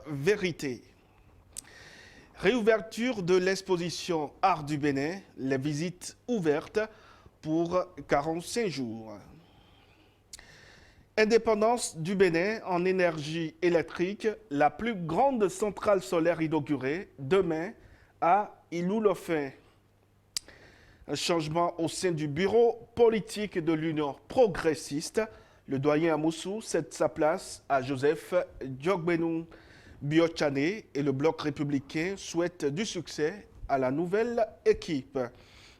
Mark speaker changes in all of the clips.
Speaker 1: vérités. Réouverture de l'exposition Art du Bénin, les visites ouvertes pour 45 jours. Indépendance du Bénin en énergie électrique, la plus grande centrale solaire inaugurée demain à Ilou-Lofin. Un changement au sein du bureau politique de l'Union progressiste. Le doyen Amoussou cède sa place à Joseph Diogbenou Biochane et le bloc républicain souhaite du succès à la nouvelle équipe.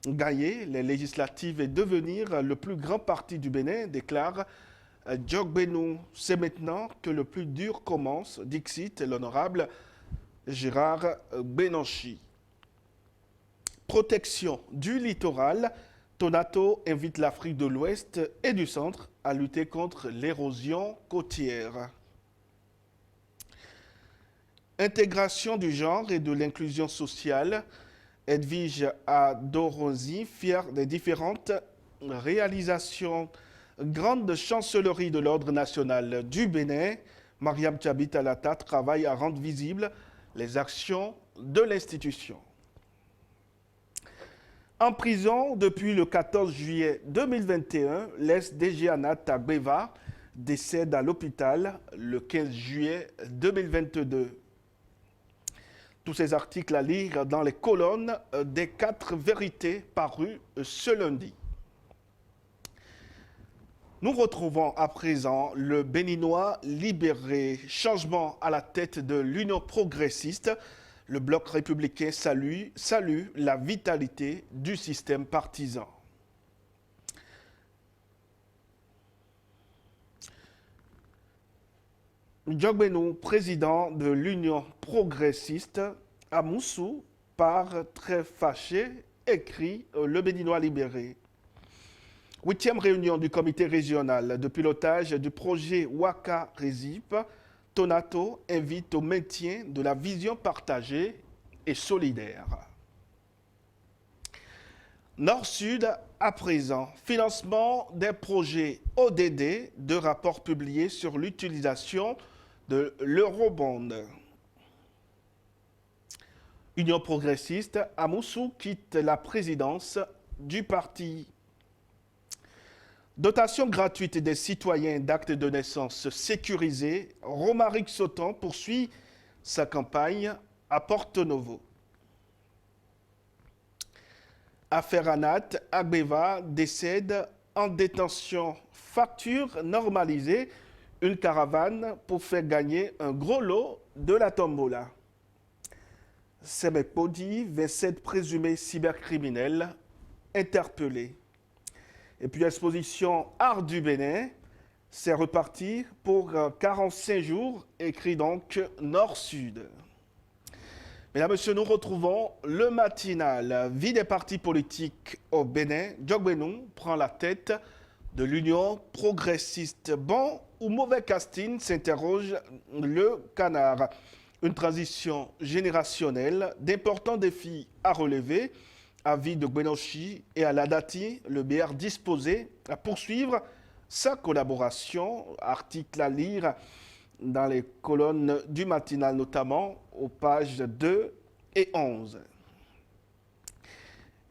Speaker 1: Gagner les législatives et devenir le plus grand parti du Bénin, déclare Diogbenou. C'est maintenant que le plus dur commence, dixit l'honorable Gérard Benanchi. Protection du littoral, Tonato invite l'Afrique de l'Ouest et du Centre à lutter contre l'érosion côtière. Intégration du genre et de l'inclusion sociale, Edwige Adoronzi, fière des différentes réalisations. Grande chancellerie de l'Ordre national du Bénin, Mariam Tchabit Alata travaille à rendre visibles les actions de l'institution. En prison depuis le 14 juillet 2021, l'ex-DG Anat Agbeva décède à l'hôpital le 15 juillet 2022. Tous ces articles à lire dans les colonnes des 4 vérités parues ce lundi. Nous retrouvons à présent le Béninois libéré. Changement à la tête de l'Union progressiste. Le bloc républicain salue la vitalité du système partisan. Diogbenou, président de l'Union progressiste, à Moussou, part très fâché, écrit le Béninois libéré. 8e réunion du comité régional de pilotage du projet Waka Résip, Tonato invite au maintien de la vision partagée et solidaire. Nord-Sud à présent, financement des projets ODD, 2 rapports publiés sur l'utilisation de l'eurobond. Union progressiste, Amoussou quitte la présidence du parti. Dotation gratuite des citoyens d'actes de naissance sécurisés, Romaric Sauton poursuit sa campagne à Porto Novo. Affaire Anat, Agbeva décède en détention. Facture normalisée, une caravane pour faire gagner un gros lot de la tombola. Semek Podi, 27 présumés cybercriminels interpellés. Et puis exposition Art du Bénin, c'est reparti pour 45 jours, écrit donc Nord-Sud. Mesdames et messieurs, nous retrouvons le matinal. Vie des partis politiques au Bénin. Diogbenou prend la tête de l'Union progressiste. Bon ou mauvais casting, s'interroge le canard. Une transition générationnelle, d'importants défis à relever. Avis de Gwenochi et à l'Adati, le BR disposé à poursuivre sa collaboration. Article à lire dans les colonnes du matinal, notamment aux pages 2 et 11.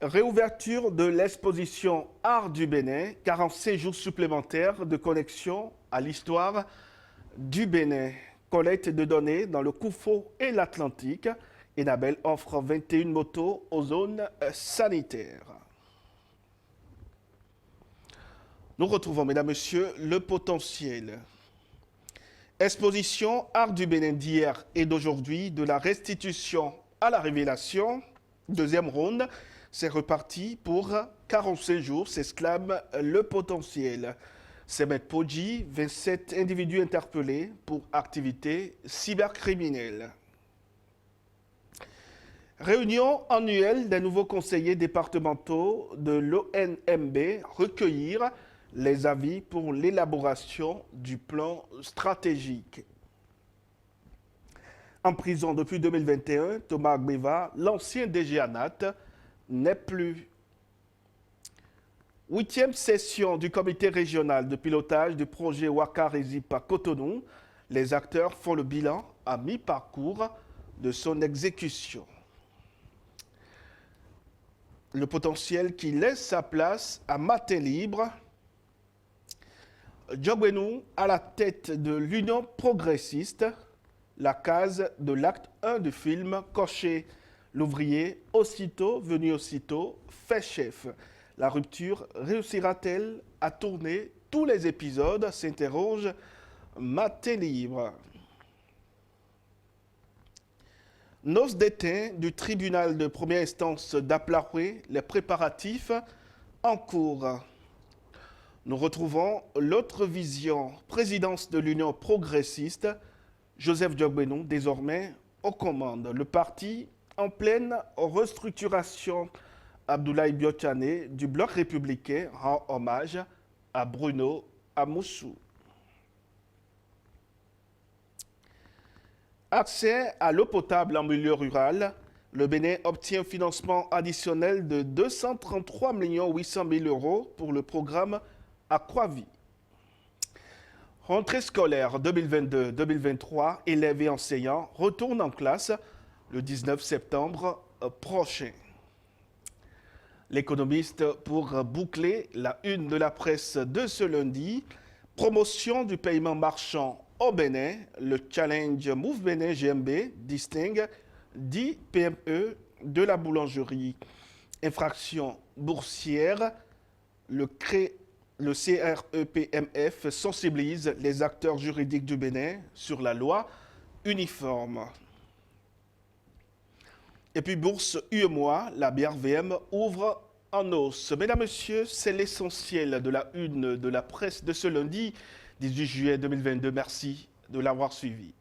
Speaker 1: Réouverture de l'exposition Art du Bénin, 45 jours supplémentaires de connexion à l'histoire du Bénin. Collecte de données dans le Koufo et l'Atlantique. Enabel offre 21 motos aux zones sanitaires. Nous retrouvons, mesdames, messieurs, le potentiel. Exposition Art du Bénin d'hier et d'aujourd'hui, de la restitution à la révélation. 2e ronde, c'est reparti pour 45 jours, s'exclame le potentiel. Semet Podji, 27 individus interpellés pour activités cybercriminelles. Réunion annuelle des nouveaux conseillers départementaux de l'ONMB, recueillir les avis pour l'élaboration du plan stratégique. En prison depuis 2021, Thomas Agbeva, l'ancien DG Anat, n'est plus. 8e session du comité régional de pilotage du projet Waka Résip à Cotonou. Les acteurs font le bilan à mi-parcours de son exécution. Le potentiel qui laisse sa place à Matin Libre. Diogbenou à la tête de l'Union progressiste, la case de l'acte 1 du film coché. L'ouvrier, aussitôt venu aussitôt, fait chef. La rupture réussira-t-elle à tourner tous les épisodes, s'interroge Matin Libre. Noce d'étain du tribunal de première instance d'Aplaroué, les préparatifs en cours. Nous retrouvons l'autre vision, présidence de l'Union progressiste, Joseph Diogbenou, désormais aux commandes. Le parti en pleine restructuration. Abdoulaye Biotchané du Bloc républicain rend hommage à Bruno Amoussou. Accès à l'eau potable en milieu rural. Le Bénin obtient un financement additionnel de 233 800 000 € pour le programme Aquavie. Rentrée scolaire 2022-2023, élèves et enseignants retournent en classe le 19 septembre prochain. L'économiste pour boucler la une de la presse de ce lundi. Promotion du paiement marchand au Bénin. Le challenge Move Bénin GMB distingue 10 PME de la boulangerie. Infraction boursière. Le CREPMF sensibilise les acteurs juridiques du Bénin sur la loi uniforme. Et puis bourse UEMOA, la BRVM ouvre en hausse. Mesdames, Messieurs, c'est l'essentiel de la une de la presse de ce lundi 18 juillet 2022. Merci de l'avoir suivi.